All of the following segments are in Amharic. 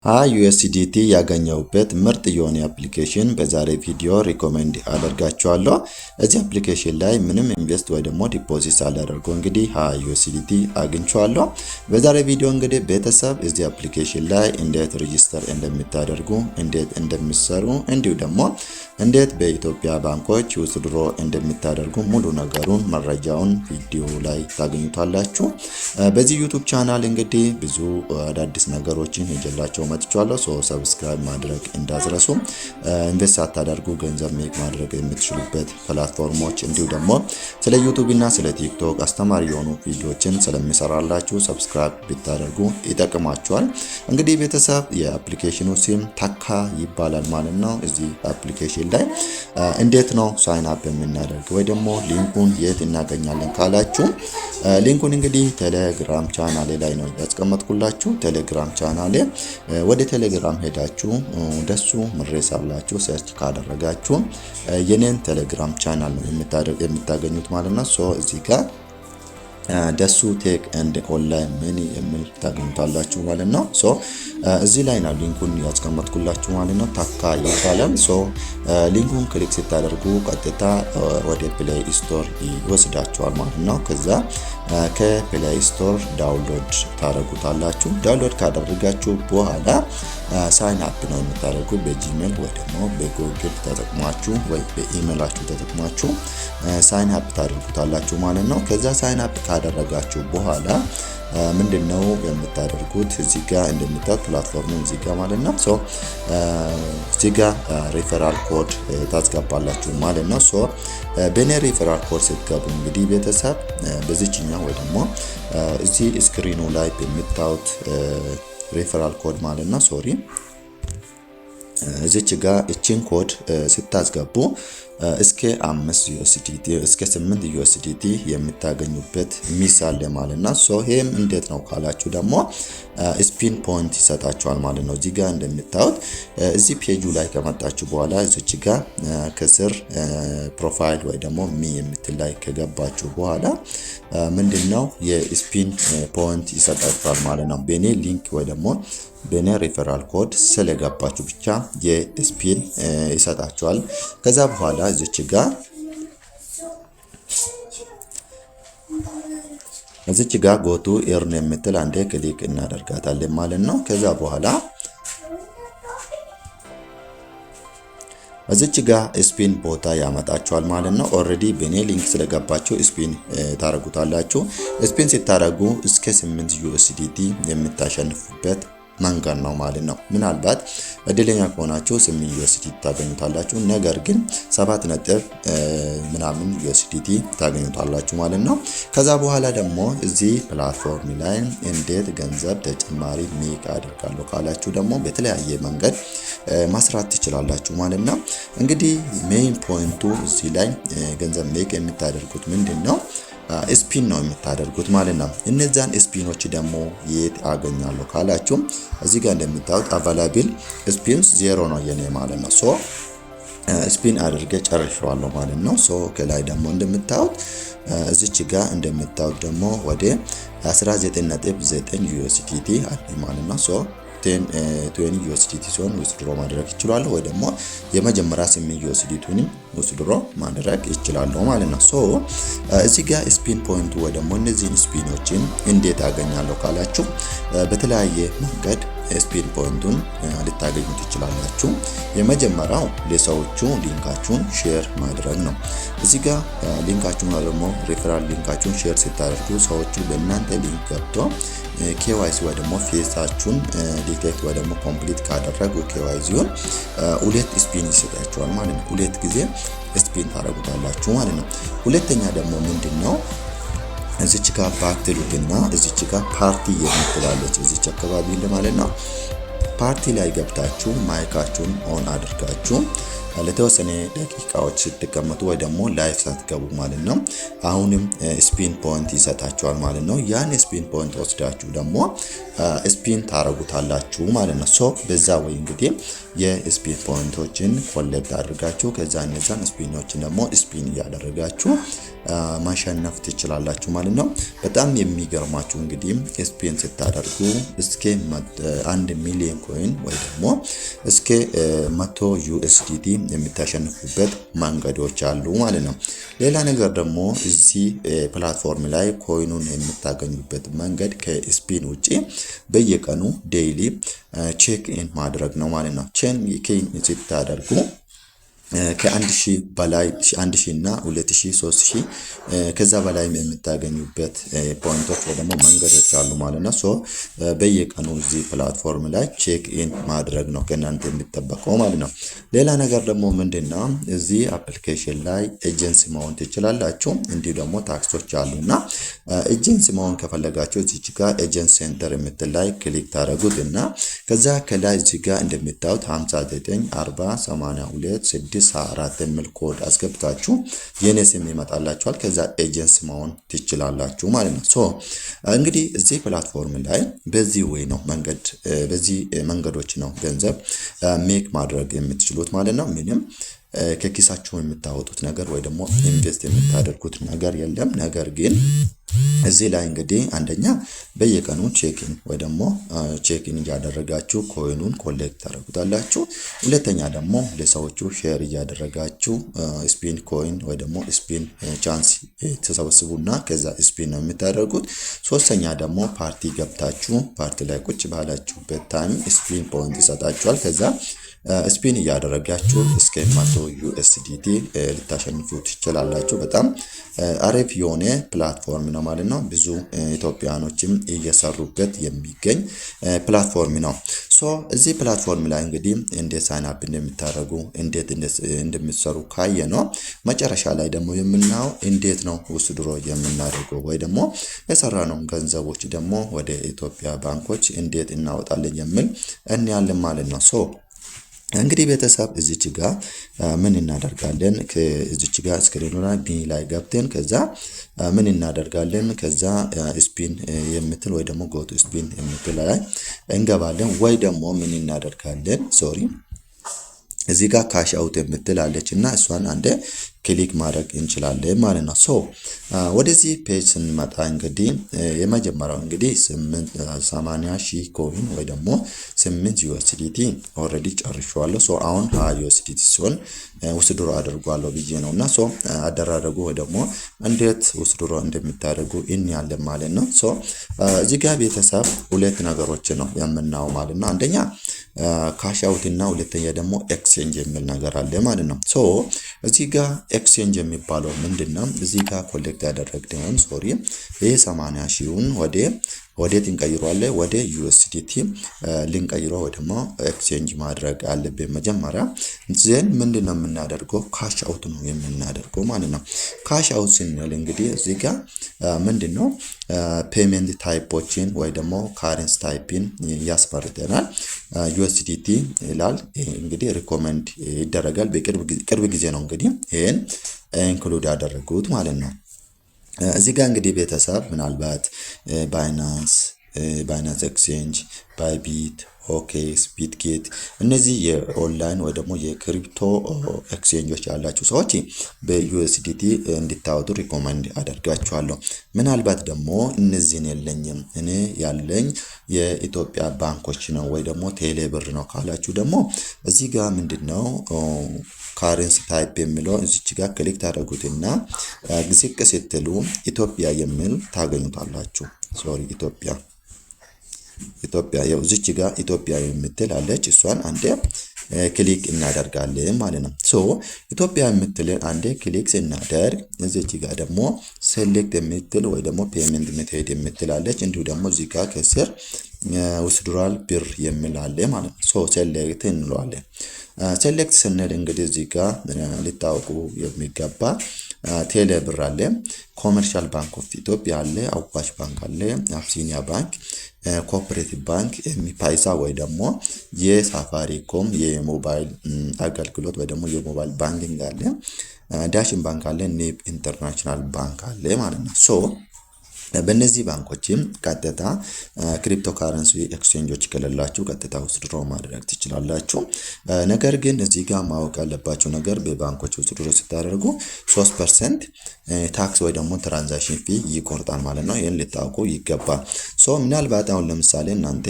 ዩኤስዲቲ ያገኘሁበት ምርጥ የሆነ አፕሊኬሽን በዛሬ ቪዲዮ ሪኮሜንድ አደርጋችኋለሁ። እዚህ አፕሊኬሽን ላይ ምንም ኢንቨስት ወይ ደግሞ ዲፖዚት ሳላደርገው እንግዲህ ዩኤስዲቲ አግኝቻለሁ። በዛሬ ቪዲዮ እንግዲህ ቤተሰብ እዚህ አፕሊኬሽን ላይ እንዴት ሬጂስተር እንደምታደርጉ፣ እንዴት እንደምትሰሩ፣ እንዲሁ ደግሞ እንዴት በኢትዮጵያ ባንኮች ዊዝድሮ እንደምታደርጉ ሙሉ ነገሩን መረጃውን ቪዲዮ ላይ ታገኙታላችሁ። በዚህ ዩቲዩብ ቻናል እንግዲህ ብዙ አዳዲስ ነገሮችን ይዤላችሁ መጥቻለሁ። ሰብስክራይብ ማድረግ እንዳትረሱ። ኢንቨስት ሳታደርጉ ገንዘብ ሜክ ማድረግ የምትችሉበት ፕላትፎርሞች እንዲሁ ደግሞ ስለ ዩቲዩብ እና ስለ ቲክቶክ አስተማሪ የሆኑ ቪዲዮዎችን ስለሚሰራላችሁ ሰብስክራይብ ብታደርጉ ይጠቅማችኋል። እንግዲህ ቤተሰብ የአፕሊኬሽኑ ስም ታካ ይባላል ማለት ነው። እዚህ አፕሊኬሽን ላይ እንዴት ነው ሳይን አፕ የምናደርግ ወይ ደግሞ ሊንኩን የት እናገኛለን ካላችሁ ሊንኩን እንግዲህ ቴሌግራም ቻናሌ ላይ ነው ያስቀመጥኩላችሁ። ቴሌግራም ቻናሌ ወደ ቴሌግራም ሄዳችሁ ደሱ ምሬስ አላችሁ ሰርች ካደረጋችሁ የኔን ቴሌግራም ቻናል ነው የምታገኙት ማለት ነው። እዚህ ጋር ደሱ ቴክ ኤንድ ኦንላይን መኒ የሚል ታገኙታላችሁ ማለት ነው። እዚህ ላይ ነው ሊንኩን ያስቀመጥኩላችሁ ማለት ነው። ታካ ይባላል። ሊንኩን ክሊክ ስታደርጉ ቀጥታ ወደ ፕሌይ ስቶር ይወስዳችኋል ማለት ነው። ከዛ ከፕሌይ ስቶር ዳውንሎድ ታደርጉታላችሁ። ዳውንሎድ ካደረጋችሁ በኋላ ሳይን አፕ ነው የምታደርጉ በጂሜል ወይ ደግሞ በጉግል ተጠቅማችሁ ወይ በኢሜላችሁ ተጠቅማችሁ ሳይን አፕ ታደርጉታላችሁ ማለት ነው። ከዛ ሳይን አፕ ካደረጋችሁ በኋላ ምንድነው የምታደርጉት? እዚህ ጋር እንደምታዩት ፕላትፎርሙ እዚህ ጋር ማለት ነው። እዚህ ጋር ሪፈራል ኮድ ታስገባላችሁ ማለት ነው። በኔ ሪፈራል ኮድ ስትገቡ እንግዲህ ቤተሰብ በዚህኛው ወይ ደግሞ እዚህ ስክሪኑ ላይ በሚታዩት ሪፈራል ኮድ ማለት ነው እዚች ጋር እቺን ኮድ ስታስገቡ እስከ 5 ዩኤስዲቲ እስከ 8 ዩኤስዲቲ የምታገኙበት ሚሳል ማለት ነው። ይሄም እንዴት ነው ካላችሁ ደግሞ ስፒን ፖይንት ይሰጣችኋል ማለት ነው። እዚህ ጋር እንደምታዩት እዚህ ፔጁ ላይ ከመጣችሁ በኋላ እዚች ጋር ከስር ፕሮፋይል ወይ ደግሞ ሚ የምትል ላይ ከገባችሁ በኋላ ምንድነው የስፒን ፖይንት ይሰጣችኋል ማለት ነው። በኔ ሊንክ ወይ ደግሞ በኔ ሪፈራል ኮድ ስለገባችሁ ብቻ የስፒን ይሰጣችኋል። ከዛ በኋላ እዚች ጋር ጎቱ ኤርን የምትል አንዴ ክሊክ እናደርጋታለን ማለት ነው። ከዛ በኋላ እዚች ጋር ስፒን ቦታ ያመጣችኋል ማለት ነው። ኦሬዲ በኔ ሊንክ ስለገባችሁ ስፒን ታረጉታላችሁ። ስፒን ሲታረጉ እስከ 8 ዩኤስዲቲ የምታሸንፉበት መንገድ ነው ማለት ነው። ምናልባት እድለኛ ከሆናችሁ 8 ዩኤስዲቲ ታገኙታላችሁ። ነገር ግን 7 ነጥብ ምናምን ዩኤስዲቲ ታገኙታላችሁ ማለት ነው። ከዛ በኋላ ደግሞ እዚህ ፕላትፎርም ላይ እንዴት ገንዘብ ተጨማሪ ሜክ አድርጋለሁ ካላችሁ ደግሞ በተለያየ መንገድ ማስራት ትችላላችሁ ማለት ነው። እንግዲህ ሜይን ፖይንቱ እዚህ ላይ ገንዘብ ሜክ የምታደርጉት ምንድነው? ስፒን ነው የምታደርጉት ማለት ነው። እነዛን ስፒኖች ደግሞ የት አገኛለሁ ካላችሁ እዚህ ጋር እንደምታዩት አቫላብል ስፒንስ 0 ነው የኔ ማለት ነው። ስፒን አድርጌ ጨርሻለሁ ማለት ነው። ከላይ ደግሞ እንደምታዩት እዚች ጋር እንደምታዩት ደግሞ ወደ 19.9 ዩኤስዲቲ አለ ማለት ነው። 20 ዩኤስዲቲ ሲሆን ዊዝድሮ ማድረግ ይችላል ወይ ደግሞ የመጀመሪያ 8 ዩኤስዲቲንም ዊዝድሮ ማድረግ ይችላል ማለት ነው። እዚህ ጋር ስፒን ፖይንቱ ወይ ደግሞ እነዚህን ስፒኖችን እንዴት አገኛለሁ ካላችሁ በተለያየ መንገድ ስፒን ፖይንቱን ልታገኙ ትችላላችሁ። የመጀመሪያው ለሰዎቹ ሊንካችሁን ሼር ማድረግ ነው። እዚህ ጋር ሊንካችሁን ወይ ደግሞ ሪፈራል ሊንካችሁን ሼር ስታደርጉ ሰዎቹ በእናንተ ሊንክ ገብተው ኬዋይሲ ወይ ደግሞ ፌሳችሁን ዲቴክት ወይ ደግሞ ኮምፕሊት ካደረጉ ኬዋይሲውን 2 ስፒን ይሰጣችኋል ማለት ነው። 2 ጊዜ ስፒን ታደርጉታላችሁ ማለት ነው። ሁለተኛ ደግሞ ምንድነው እዚች ጋር ባክትሉትና እዚች ጋር ፓርቲ የምትላለች እዚች አካባቢ ማለት ነው። ፓርቲ ላይ ገብታችሁ ማይካችሁን ኦን አድርጋችሁ ለተወሰነ ደቂቃዎች ስትቀመጡ ወይ ደግሞ ላይፍ ሳትገቡ ማለት ነው አሁንም ስፒን ፖይንት ይሰጣችኋል ማለት ነው። ያን ስፒን ፖይንት ወስዳችሁ ደግሞ ስፒን ታረጉታላችሁ ማለት ነው። በዛ ወይ እንግዲህ የስፒን ፖይንቶችን ኮሌክት አድርጋችሁ ከዛ እነዛን ስፒኖችን ደግሞ ስፒን እያደረጋችሁ ማሸነፍ ትችላላችሁ ማለት ነው። በጣም የሚገርማችሁ እንግዲህ ስፒን ስታደርጉ እስከ 1 ሚሊዮን ኮይን ወይ ደግሞ እስከ 100 USDT የምታሸንፉበት መንገዶች አሉ ማለት ነው። ሌላ ነገር ደግሞ እዚህ ፕላትፎርም ላይ ኮይኑን የምታገኙበት መንገድ ከስፒን ውጪ በየቀኑ ዴይሊ ቼክ ኢን ማድረግ ነው ማለት ነው። ቼክ ኢን ስታደርጉ ከ1000 በላይ 1000 እና 2000 3000 ከዛ በላይ የምታገኙበት ፖይንቶች ወይ ደግሞ መንገዶች አሉ ማለት ነው። ሶ በየቀኑ እዚህ ፕላትፎርም ላይ ቼክ ኢን ማድረግ ነው ከእናንተ የሚጠበቀው ማለት ነው። ሌላ ነገር ደግሞ ምንድነው እዚህ አፕሊኬሽን ላይ ኤጀንሲ መሆን ትችላላችሁ። እንዲሁ ደግሞ ታክሶች አሉና ኤጀንሲ መሆን ከፈለጋችሁ እዚህ ጋር ኤጀንት ሴንተር የምትል ላይ ክሊክ ታደርጉትና ከዛ ከላይ እዚህ ጋር እንደምታዩት 59 40 82 6 4 የሚል ኮድ አስገብታችሁ የኔ ስም ይመጣላችኋል። ከዛ ኤጀንሲ መሆን ትችላላችሁ ማለት ነው። ሶ እንግዲህ እዚህ ፕላትፎርም ላይ በዚህ ወይ ነው መንገድ በዚህ መንገዶች ነው ገንዘብ ሜክ ማድረግ የምትችሉት ማለት ነው። ምንም ከኪሳችሁ የምታወጡት ነገር ወይ ደግሞ ኢንቨስት የምታደርጉት ነገር የለም። ነገር ግን እዚህ ላይ እንግዲህ አንደኛ በየቀኑ ቼክን ወይ ደግሞ ቼክን እያደረጋችሁ ኮይኑን ኮሌክት ታደርጉታላችሁ። ሁለተኛ ደግሞ ለሰዎቹ ሼር እያደረጋችሁ ስፒን ኮይን ወይ ደግሞ ስፒን ቻንስ ተሰብስቡና ከዛ ስፒን ነው የምታደርጉት። ሶስተኛ ደግሞ ፓርቲ ገብታችሁ ፓርቲ ላይ ቁጭ ባላችሁበት ታይም ስፒን ፖይንት ይሰጣችኋል። ከዛ ስፒን እያደረጋችሁ እስከ 100 USDT ልታሸንፉ ትችላላችሁ። በጣም አሪፍ የሆነ ፕላትፎርም ነው ማለት ነው። ብዙ ኢትዮጵያኖችም እየሰሩበት የሚገኝ ፕላትፎርም ነው። ሶ እዚህ ፕላትፎርም ላይ እንግዲህ እንዴት ሳይን አፕ እንደምታደርጉ እንዴት እንደምትሰሩ ካየ ነው መጨረሻ ላይ ደግሞ የምናየው እንዴት ነው ውስድሮ የምናደርገው ወይ ደግሞ የሰራነው ገንዘቦች ደግሞ ወደ ኢትዮጵያ ባንኮች እንዴት እናወጣለን የሚል እንያለን ማለት ነው። ሶ እንግዲህ ቤተሰብ እዚች ጋር ምን እናደርጋለን? ከዚች ጋር ስክሪኑ ላይ ገብተን ከዛ ምን እናደርጋለን? ከዛ ስፒን የምትል ወይ ደግሞ ጎቱ ስፒን የምትል ላይ እንገባለን። ወይ ደግሞ ምን እናደርጋለን? ሶሪ እዚህ ጋር ካሽ አውት የምትል አለች እና እሷን አንዴ ክሊክ ማድረግ እንችላለን ማለት ነው። ሶ ወደዚህ ፔጅ ስንመጣ እንግዲህ የመጀመሪያው እንግዲህ 80,000 ኮይን ወይ ደግሞ 8 USDT ኦልሬዲ ጨርሻለሁ። ሶ አሁን 20 USDT ሲሆን ውስድሮ አድርጓለሁ ብዬ ነውና ሶ አደራረጉ ወይ ደግሞ እንዴት ውስድሮ እንደምታደርጉ ያለን ማለት ነው። ሶ እዚህ ጋር ቤተሰብ ሁለት ነገሮች ነው የምናው ማለት ነው። አንደኛ ካሽ አውት እና ሁለተኛ ደግሞ ኤክስቼንጅ የሚል ነገር አለ ማለት ነው። ሶ እዚህ ጋር ኤክስቼንጅ የሚባለው ምንድነው? እዚህ ጋር ኮሌክት ያደረግነውን ሶሪ ይሄ 80,000ን ወዴት እንቀይሯለን? ወደ USDT ልንቀይረው ወይ ደግሞ ኤክስቼንጅ ማድረግ አለብን መጀመሪያ። ዘን ምንድነው የምናደርገው? ካሽ አውት ነው የምናደርገው ማለት ነው። ካሽ አውት ስንል እንግዲህ እዚህ ጋር ምንድነው ፔመንት ታይፖችን ወይ ደግሞ ካረንሲ ታይፕን ያስፈርደናል። USDT ይላል እንግዲህ ሪኮመንድ ይደረጋል። በቅርብ ጊዜ ነው እንግዲህ ይሄን ኢንክሉድ ያደረጉት ማለት ነው። እዚህ ጋር እንግዲህ ቤተሰብ ምናልባት ባይናንስ ኤክስቼንጅ፣ ባይቢት፣ ኦኬስ፣ ቢትጌት እነዚህ የኦንላይን ወይ ደግሞ የክሪፕቶ ኤክስቼንጆች ያላችሁ ሰዎች በዩኤስዲቲ እንድታወጡ ሪኮመንድ አደርጋችኋለሁ። ምናልባት ደግሞ እነዚህን የለኝም እኔ ያለኝ የኢትዮጵያ ባንኮች ነው ወይ ደግሞ ቴሌ ብር ነው ካላችሁ ደግሞ እዚህ ጋር ምንድነው ካረንሲ ታይፕ የሚለው እዚች ጋር ክሊክ ታደርጉትና ዝቅ ስትሉ ኢትዮጵያ የሚል ታገኙታላችሁ። ሶሪ ኢትዮጵያ ያው እዚች ጋር ኢትዮጵያ የምትል አለች። እሷን አንዴ ክሊክ እናደርጋለን ማለት ነው። ሶ ኢትዮጵያ የምትል አንዴ ክሊክ ስናደርግ እዚች ጋር ደግሞ ሴሌክት የምትል ወይ ደግሞ ፔመንት ሜተድ የምትል አለች። እንዲሁ ደግሞ እዚህ ጋር ከስር ውስድራል ብር የሚል አለ ማለት ነው። ሶ ሴሌክት እንለዋለን። ሴሌክት ስንል እንግዲህ እዚህ ጋር ሊታወቁ የሚገባ ቴሌ ብር አለ፣ ኮመርሻል ባንክ ኦፍ ኢትዮጵያ አለ፣ አዋሽ ባንክ አለ፣ አቢሲኒያ ባንክ፣ ኮኦፐሬቲቭ ባንክ፣ ኤምፔሳ ወይ ደግሞ የሳፋሪኮም የሞባይል አገልግሎት ወይ ደግሞ የሞባይል ባንኪንግ አለ፣ ዳሽን ባንክ አለ፣ ኒብ ኢንተርናሽናል ባንክ አለ ማለት ነው። ሶ በእነዚህ ባንኮችም ቀጥታ ክሪፕቶ ካረንሲ ኤክስቼንጆች ከሌላችሁ ቀጥታ ውስድሮ ማድረግ ትችላላችሁ። ነገር ግን እዚህ ጋር ማወቅ ያለባችሁ ነገር በባንኮች ውስድሮ ስታደርጉ 3% ታክስ ወይ ደግሞ ትራንዛክሽን ፊ ይቆርጣል ማለት ነው። ይህን ልታውቁ ይገባል። ምናልባት አሁን ለምሳሌ እናንተ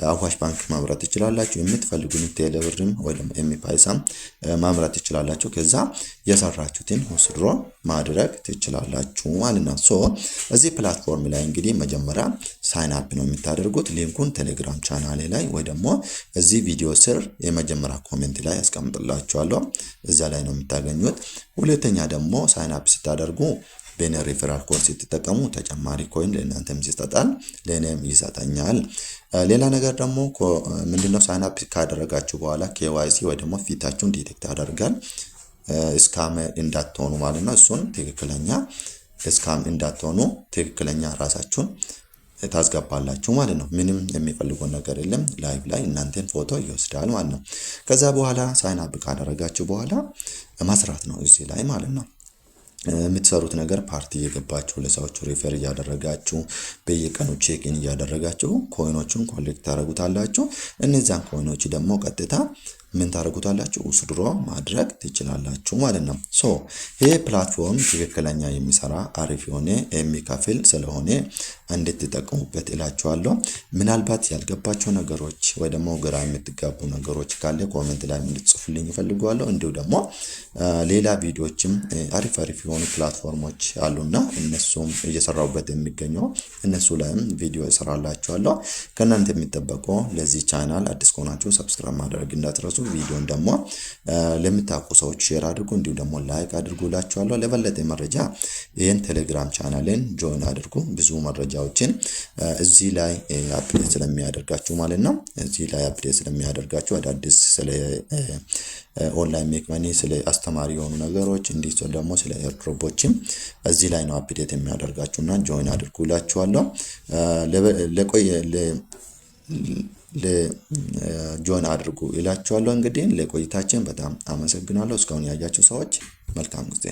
አዋሽ ባንክ ማምራት ትችላላችሁ። የምትፈልጉን ቴሌብርም ወይ ደግሞ ኤምፓይሳም ማምራት ትችላላችሁ። ከዛ የሰራችሁትን ውስድሮ ማድረግ ትችላላችሁ ማለት ነው። እዚህ ፕላትፎርም ላይ እንግዲህ መጀመሪያ ሳይን አፕ ነው የምታደርጉት። ሊንኩን ቴሌግራም ቻናሌ ላይ ወይ ደግሞ እዚህ ቪዲዮ ስር የመጀመሪያ ኮሜንት ላይ ያስቀምጥላችኋለሁ። እዛ ላይ ነው የምታገኙት። ሁለተኛ ደግሞ ሳይን አፕ ስታደርጉ በኔ ሪፈራል ኮድ ስትጠቀሙ ተጨማሪ ኮይን ለእናንተም ይሰጣል፣ ለእኔም ይሰጠኛል። ሌላ ነገር ደግሞ ምንድነው ሳይን አፕ ካደረጋችሁ በኋላ KYC ወይ ደግሞ ፊታችሁን ዲቴክት ያደርጋል። ስካም እንዳትሆኑ ማለት ነው። እሱን ትክክለኛ ስካም እንዳትሆኑ ትክክለኛ ራሳችሁን ታስገባላችሁ ማለት ነው። ምንም የሚፈልገው ነገር የለም። ላይቭ ላይ እናንተን ፎቶ ይወስዳል ማለት ነው። ከዛ በኋላ ሳይን አፕ ካደረጋችሁ በኋላ መስራት ነው እዚህ ላይ ማለት ነው። የምትሰሩት ነገር ፓርቲ እየገባችሁ ለሰዎች ሪፈር እያደረጋችሁ በየቀኑ ቼክ ኢን እያደረጋችሁ ኮይኖችን ኮሌክት ታደርጉታላችሁ። እነዛን ኮይኖች ደግሞ ቀጥታ ምን ታደርጉታላችሁ? ውስድሮ ማድረግ ትችላላችሁ ማለት ነው። ይሄ ፕላትፎርም ትክክለኛ የሚሰራ አሪፍ የሆነ የሚከፍል ስለሆነ እንድትጠቀሙበት እላችኋለሁ። ምናልባት ያልገባቸው ነገሮች ወይ ደግሞ ግራ የምትጋቡ ነገሮች ካለ ኮሜንት ላይ እንድትጽፉልኝ እፈልጋለሁ። እንዲሁ ደግሞ ሌላ ቪዲዮዎችም አሪፍ የሆኑ ፕላትፎርሞች አሉና እነሱም እየሰራሁበት የሚገኘው እነሱ ላይም ቪዲዮ እሰራላችኋለሁ። ከእናንተ የሚጠበቀው ለዚህ ቻናል አዲስ ከሆናችሁ ሰብስክራይብ ማድረግ እንዳትረሱ። ቪዲዮን ደግሞ ለምታውቁ ሰዎች ሼር አድርጉ፣ እንዲሁ ደግሞ ላይክ አድርጉላችኋለሁ። ለበለጠ መረጃ ይህን ቴሌግራም ቻናልን ጆይን አድርጉ። ብዙ መረጃዎችን እዚህ ላይ አፕዴት ስለሚያደርጋችሁ ማለት ነው። እዚህ ላይ አፕዴት ስለሚያደርጋችሁ አዳዲስ ስለ ኦንላይን ሜክ መኒ ስለ አስተማሪ የሆኑ ነገሮች እንዲህ ደግሞ ስለ ኤርድሮፖችም እዚህ ላይ ነው አፕዴት የሚያደርጋችሁና ጆይን አድርጉላችኋለሁ። ጆይን አድርጉ እላችኋለሁ። እንግዲህ ለቆይታችን በጣም አመሰግናለሁ። እስካሁን ያያችሁ ሰዎች መልካም ጊዜ